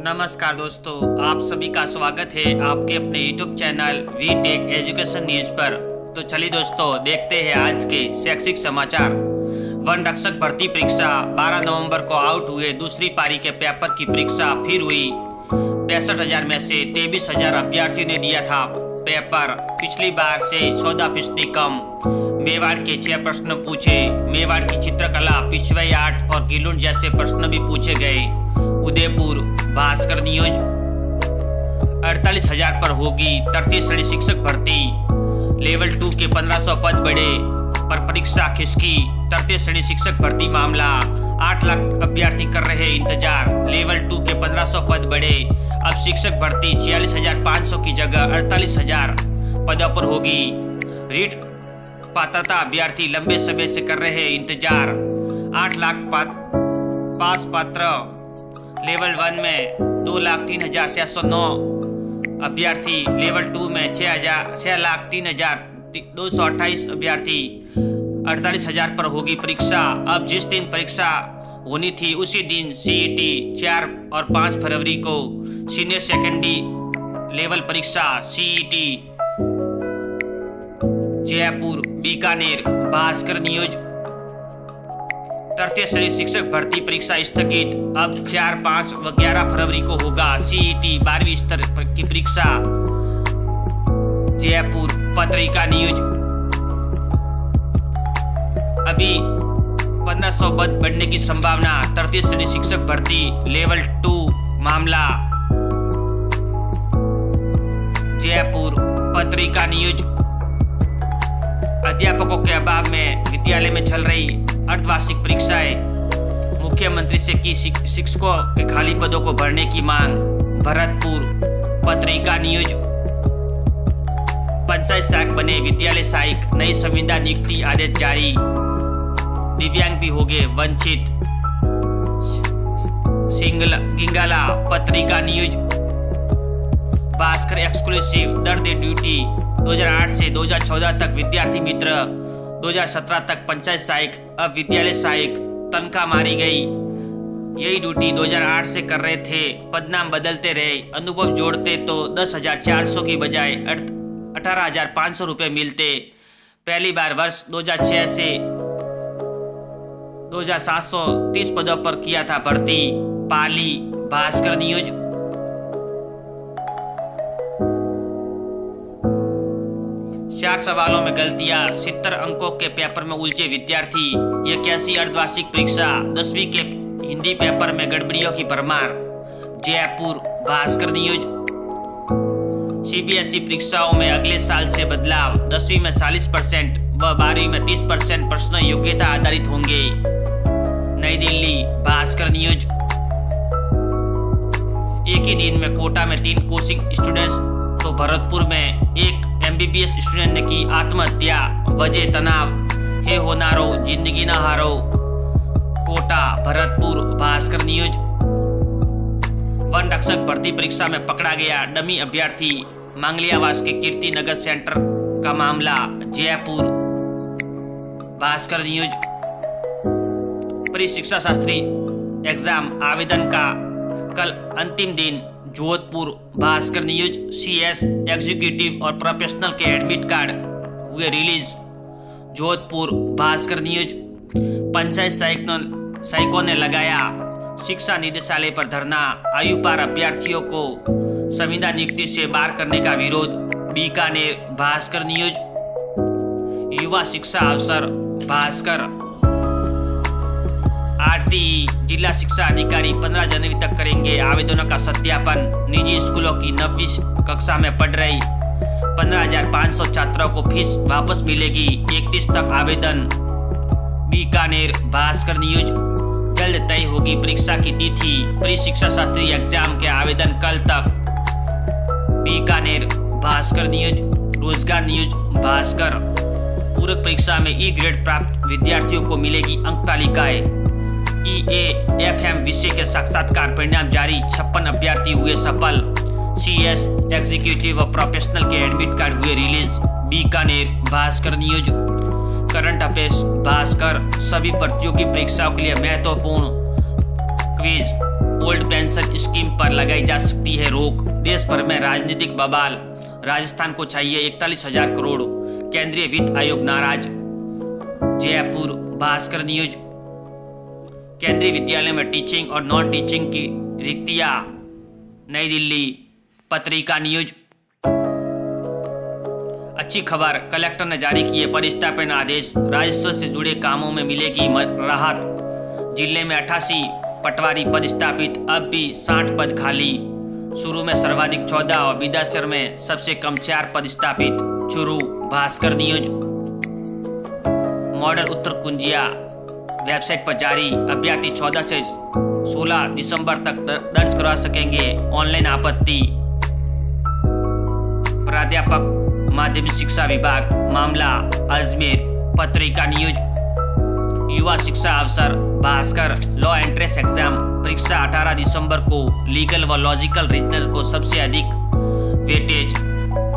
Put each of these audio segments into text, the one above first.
नमस्कार दोस्तों, आप सभी का स्वागत है आपके अपने YouTube channel V tech education news पर। तो चलिए दोस्तों, देखते हैं आज के शैक्षिक समाचार। वन रक्षक भर्ती परीक्षा 12 नवंबर को आउट हुए। दूसरी पारी के पेपर की परीक्षा फिर हुई। 65,000 में से 23,000 अभ्यर्थियों ने दिया था पेपर। पिछली बार से 14% कम। मेवाड़ के 6 प्रश्न पूछे। मेवाड़ की चित्रकला, पिछवाई आर्ट और गिलुंड जैसे प्रश्न भी पूछे गए। उदयपुर भास्कर न्यूज 48,000 पर होगी तृतीय श्रेणी शिक्षक भर्ती। लेवल 2 के 1500 पद बढ़े पर परीक्षा खिसकी। तृतीय श्रेणी शिक्षक भर्ती मामला, 8 लाख अभ्यर्थी कर रहे इंतजार। लेवल 2 के 1500 पद बढ़े। अब शिक्षक भर्ती 46,500 की जगह 48,000 पदों पर होगी। रीट पात्रता अभ्यर्थी लंबे समय से कर रहे इंतजार। 8 लाख पास पात्र। लेवल 1 में 2,03,609 अभ्यर्थी। लेवल 2 में 6,03,228 अभ्यर्थी। 48,000 पर होगी परीक्षा। अब जिस दिन परीक्षा होनी थी उसी दिन सीईटी 4 और 5 फरवरी को सीनियर सेकेंडरी लेवल परीक्षा सीईटी। जयपुर बीकानेर भास्कर न्यूज तृतीय श्रेणी शिक्षक भर्ती परीक्षा स्थगित। अब 4, 5 व 11 फरवरी को होगा सीईटी 12वीं स्तर की परीक्षा। जयपुर पत्रिका न्यूज अभी 1500 पद बढ़ने की संभावना। तृतीय श्रेणी शिक्षक भर्ती लेवल 2 मामला। जयपुर पत्रिका न्यूज अध्यापकों के अभाव में विद्यालय में चल रही अर्धवार्षिक परीक्षाएं। मुख्यमंत्री से की शिक्षकों के खाली पदों को भरने की मांग। भरतपुर पत्रिका न्यूज पंचायत सहायक बने विद्यालय सहायक। नई संविदा नियुक्ति आदेश जारी। दिव्यांग भी होंगे वंचित। गिंगाला पत्रिका न्यूज भास्कर एक्सक्लूसिव दर्द ड्यूटी 2008 से 2014 तक विद्यार्थी मित्र, 2017 तक पंचायत सहायक, अब विद्यालय सहायक। तनख्वाह मारी गई। यही ड्यूटी 2008 से कर रहे थे। पदनाम बदलते रहे। अनुभव जोड़ते तो 10,400 की बजाय 18,500 रुपये मिलते। पहली बार वर्ष 2006 से 2,730 पदों पर किया था भर्ती। पाली भास्कर न्यूज 4 सवालों में गलतियां। 70 अंकों के पेपर में उलझे विद्यार्थी। यह कैसी अर्धवार्षिक परीक्षा। 10वीं के हिंदी पेपर में गड़बड़ियों की भरमार। जयपुर भास्कर न्यूज सीबीएसई परीक्षाओं में अगले साल से बदलाव। 10वीं में 40% व 12वीं में 30% प्रश्न योग्यता आधारित होंगे। नई दिल्ली भास्कर न्यूज एक ही दिन में कोटा में 3 कोचिंग स्टूडेंट्स तो भरतपुर में एक एमबीबीएस स्टूडेंट ने की आत्महत्या। वजह तनाव है, हो नारो जिंदगी न हारो। कोटा भरतपुर भास्कर न्यूज वन रक्षक भर्ती परीक्षा में पकड़ा गया डमी अभ्यर्थी। मांगलियावास के कीर्ति नगर सेंटर का मामला। जयपुर भास्कर न्यूज प्री शिक्षा शास्त्री एग्जाम आवेदन का कल अंतिम दिन। Jodhpur Bhaskar news CS executive और प्रोफेशनल के एडमिट कार्ड हुए रिलीज। जोधपुर भास्कर न्यूज पंचायत सहायकों ने लगाया शिक्षा निदेशालय पर धरना। आयु पार अभ्यर्थियों को संविदा नियुक्ति से बाहर करने का विरोध। बीकानेर भास्कर न्यूज युवा शिक्षा अवसर। भास्कर आरटीई जिला शिक्षा अधिकारी 15 जनवरी तक करेंगे आवेदनों का सत्यापन। निजी स्कूलों की 9वीं कक्षा में पढ़ रही 15,500 छात्रों को फीस वापस मिलेगी। 31 तक आवेदन। बीकानेर भास्कर न्यूज जल्द तय होगी परीक्षा की तिथि। प्री शिक्षा शास्त्री एग्जाम के आवेदन कल तक। बीकानेर भास्कर न्यूज रोजगार न्यूज भास्कर पूरक परीक्षा में ई ग्रेड प्राप्त विद्यार्थियों को मिलेगी अंक तालिकाएं। EAFM विषय के साक्षात्कार परिणाम जारी। 56 अभ्यर्थी हुए सफल। सीएस एग्जीक्यूटिव और प्रोफेशनल के एडमिट कार्ड हुए release. Bikaner Bhaskar news current affairs Bhaskar सभी प्रतियोगी परीक्षाओं के लिए महत्वपूर्ण क्विज। ओल्ड पेंशन स्कीम पर लगाई जा सकती है रोक। देश भर में राजनीतिक बवाल, राजस्थान को चाहिए 41,000 करोड़, केंद्रीय वित्त आयोग नाराज। जयपुर भास्कर न्यूज। केंद्रीय विद्यालय में टीचिंग और नॉन टीचिंग की रिक्तियां, नई दिल्ली पत्रिका न्यूज। अच्छी खबर, कलेक्टर ने जारी किए परिस्थापन आदेश, राजस्व से जुड़े कामों में मिलेगी राहत। जिले में 88 पटवारी पद स्थापित, अब भी 60 पद खाली। शुरू में सर्वाधिक 14 और विदासर में सबसे कम 4 पद स्थापित। चुरू भास्कर न्यूज। मॉडल उत्तर कुंजिया वेबसाइट पर जारी, अभ्यर्थी 14 से 16 दिसंबर तक दर्ज करवा सकेंगे ऑनलाइन आपत्ति। प्राध्यापक माध्यमिक शिक्षा विभाग मामला, अजमेर पत्रिका न्यूज। युवा शिक्षा अवसर भास्कर। लॉ एंट्रेंस एग्जाम परीक्षा 18 दिसंबर को, लीगल व लॉजिकल रीजनल को सबसे अधिक वेटेज।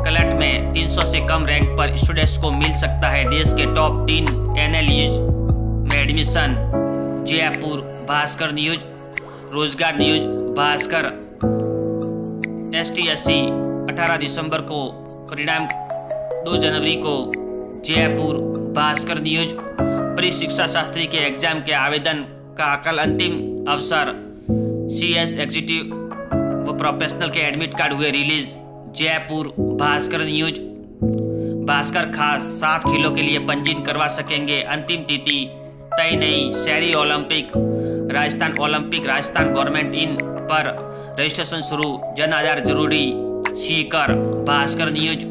कलेक्ट में 300 से कम रैंक पर स्टूडेंट्स को मिल सकता है देश के टॉप 3 NLUs में एडमिशन। जयपुर भास्कर न्यूज। रोजगार न्यूज भास्कर। ST/SC 18 दिसंबर को, परिणाम 2 जनवरी को। जयपुर भास्कर न्यूज। शिक्षा शास्त्री के एग्जाम के आवेदन का कल अंतिम अवसर। CS एग्जीक्यूटिव व प्रोफेशनल के एडमिट कार्ड हुए रिलीज। जयपुर भास्कर न्यूज। भास्कर खास 7 खेलों के लिए पंजीयन करवा सकेंगे, अंतिम तिथि तय नहीं। शहरी Olympic, Rajasthan Olympic, Rajasthan government in पर रजिस्ट्रेशन शुरू, जन आधार जरूरी। Sikar Bhaskar news.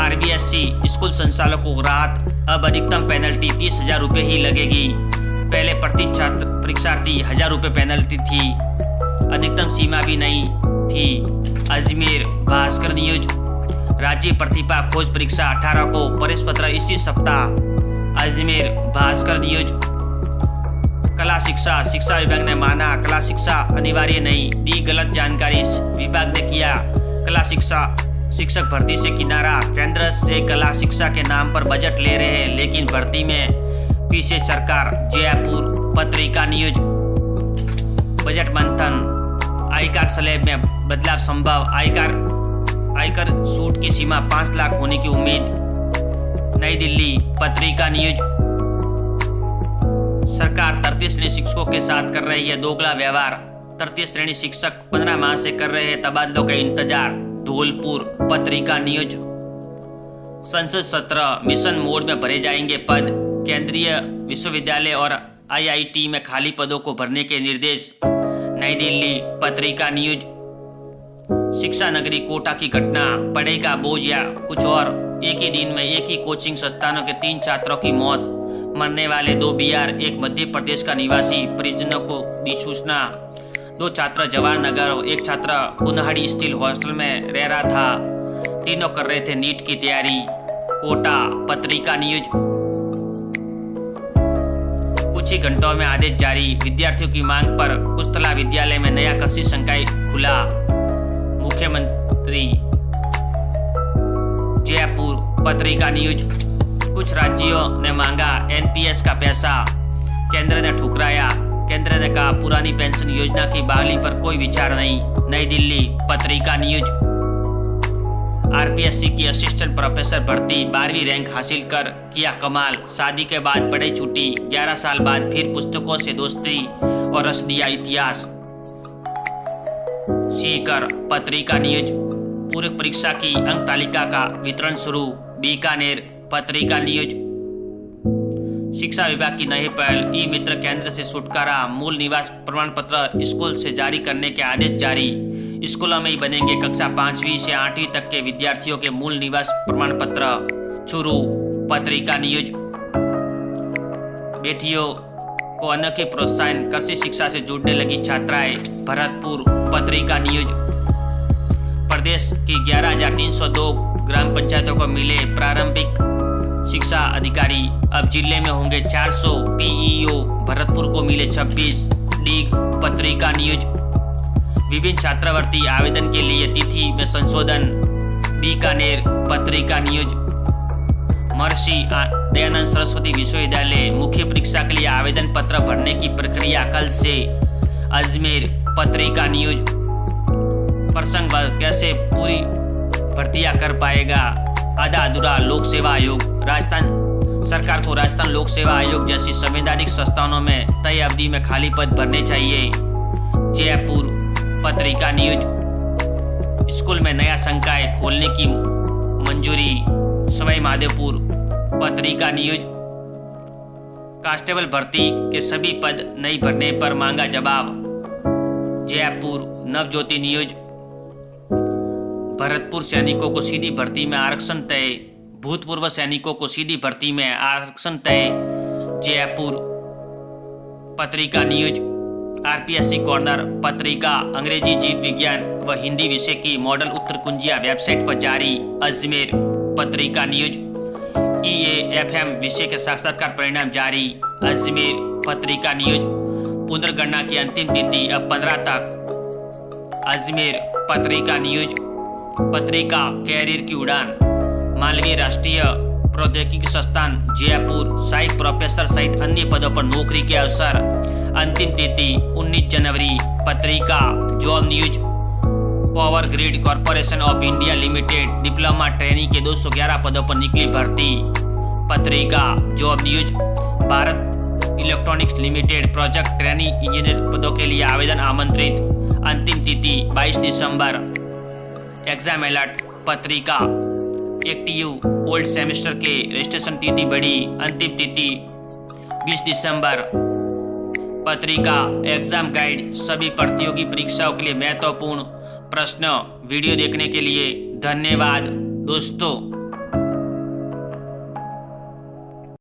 RBSC school संचालकों को राहत, अब अधिकतम पेनल्टी 30,000 रुपये ही लगेगी। पहले प्रति छात्र परीक्षार्थी 1,000 रुपये पेनल्टी थी, अधिकतम सीमा भी नहीं थी। अजमेर भास्कर न्यूज। राज्य प्रतिभा खोज परीक्षा 18 को, प्रवेश पत्र इसी सप्ताह। अजमेर भास्कर न्यूज। कला शिक्षा विभाग ने माना कला शिक्षा अनिवार्य नहीं, दी गलत जानकारी, विभाग ने किया कला शिक्षक भर्ती से किनारा। केंद्र से कला शिक्षा के नाम पर बजट ले रहे हैं, लेकिन भर्ती में पीछे सरकार। जयपुर पत्रिका न्यूज। बजट मंथन, आयकर स्लैब में बदलाव संभव, आयकर छूट की सीमा 5 लाख होने की उम्मीद। नई दिल्ली पत्रिका न्यूज। सरकार 33 श्रेणी शिक्षकों के साथ कर रही है दोगला व्यवहार, 33 श्रेणी शिक्षक 15 माह से कर रहे हैं तबादलों का इंतजार। धौलपुर पत्रिका न्यूज। संसद सत्र, मिशन मोड में भरे जाएंगे पद, केंद्रीय विश्वविद्यालय और IIT में खाली पदों को भरने के निर्देश। नई दिल्ली पत्रिका न्यूज। शिक्षा नगरी कोटा की घटना, पढ़ाई का बोझ या कुछ और, एक ही दिन में एक ही कोचिंग संस्थानों के 3 छात्रों की मौत, मरने वाले 2 बिहार, एक मध्य प्रदेश का निवासी, परिजनों को दी सूचना। 2 छात्र जवाहर नगर और 1 छात्र कुन्हाड़ी स्टील हॉस्टल में रह रहा था, तीनों कर रहे थे नीट की तैयारी। कोटा पत्रिका न्यूज। कुछ ही घंटों में आदेश जारी, विद्यार्थियों की मांग पर कुशतला विद्यालय में नया कृषि संकाय खुला। मुख्यमंत्री। जयपुर पत्रिका न्यूज। कुछ राज्यों ने मांगा NPS का पैसा, केंद्र ने ठुकराया। केंद्र ने कहा पुरानी पेंशन योजना की बहाली पर कोई विचार नहीं। नई दिल्ली पत्रिका न्यूज। RPSC की असिस्टेंट प्रोफेसर भर्ती, 12वीं रैंक हासिल कर किया कमाल, शादी के बाद पढ़ाई छूटी, 11 साल बाद फिर पुस्तकों से दोस्ती और रच दिया इतिहास। सीकर पत्रिका न्यूज। पूरक परीक्षा की अंक तालिका का वितरण शुरू। बीकानेर पत्रिका न्यूज। शिक्षा विभाग की नई पहल, ई मित्र केंद्र से छुटकारा, मूल निवास प्रमाण पत्र स्कूल से जारी करने के आदेश जारी। स्कूलों में ही बनेंगे कक्षा 5वीं से 8वीं तक के विद्यार्थियों के मूल निवास प्रमाण पत्र। चुरू पत्रिका न्यूज। बेटियों को अनोखे प्रोत्साहन, कृषि शिक्षा से जुड़ने लगी छात्राएं। भरतपुर पत्रिका न्यूज। प्रदेश की 11,302 ग्राम पंचायतों को मिले प्रारंभिक शिक्षा अधिकारी, अब जिले में होंगे 400 PEO, भरतपुर को मिले 26। डीग पत्रिका न्यूज। विभिन्न छात्रवृत्ति आवेदन के लिए तिथि में संशोधन। बीकानेर पत्रिका न्यूज। महर्षि दयानंद सरस्वती विश्वविद्यालय मुख्य परीक्षा के लिए आवेदन पत्र भरने की प्रक्रिया कल से, अजमेर पत्रिका न्यूज प्रसंग कैसे पूरी भर्तियां कर पाएगा। आधा अधूरा लोक सेवा आयोग। राजस्थान सरकार को राजस्थान लोक सेवा आयोग जैसी संवैधानिक संस्थानों में तय अवधि में खाली पद भरने चाहिए। जयपुर पत्रिका न्यूज। स्कूल में नया संकाय खोलने की मंजूरी। सवाई माधोपुर पत्रिका न्यूज। कांस्टेबल भर्ती के सभी पद नहीं भरने पर मांगा जवाब। जयपुर नवज्योति न्यूज। भरतपुर सैनिकों को सीधी भर्ती में आरक्षण तय। भूतपूर्व सैनिकों को सीधी भर्ती में आरक्षण तय। जयपुर पत्रिका न्यूज। आरपीएससी कॉर्नर पत्रिका अंग्रेजी जीव विज्ञान व हिंदी विषय की मॉडल उत्तर कुंजिया वेबसाइट पर जारी। अजमेर पत्रिका न्यूज। EAFM विषय के साक्षात्कार परिणाम जारी। अजमेर पत्रिका न्यूज। पुनर्गणना की अंतिम तिथि अब 15 तक। अजमेर पत्रिका न्यूज। पत्रिका कैरियर की उड़ान। मालवीय राष्ट्रीय प्रौद्योगिकी संस्थान जयपुर सहायक प्रोफेसर सहित अन्य पदों पर नौकरी के अवसर। अंतिम तिथि 19 जनवरी। पत्रिका job news. Power grid corporation of India limited diploma trainee के 211 पदों पर निकली भर्ती। पत्रिका job news. Bharat electronics limited project trainee engineer पदों के लिए आवेदन आमंत्रित। अंतिम तिथि 22 दिसंबर। Exam alert. पत्रिका एक्टिव ओल्ड सेमेस्टर के रजिस्ट्रेशन तिथि बढ़ी। अंतिम तिथि 20 दिसंबर। पत्रिका एग्जाम गाइड। सभी प्रतियोगी परीक्षाओं के लिए महत्वपूर्ण प्रश्न। वीडियो देखने के लिए धन्यवाद दोस्तों।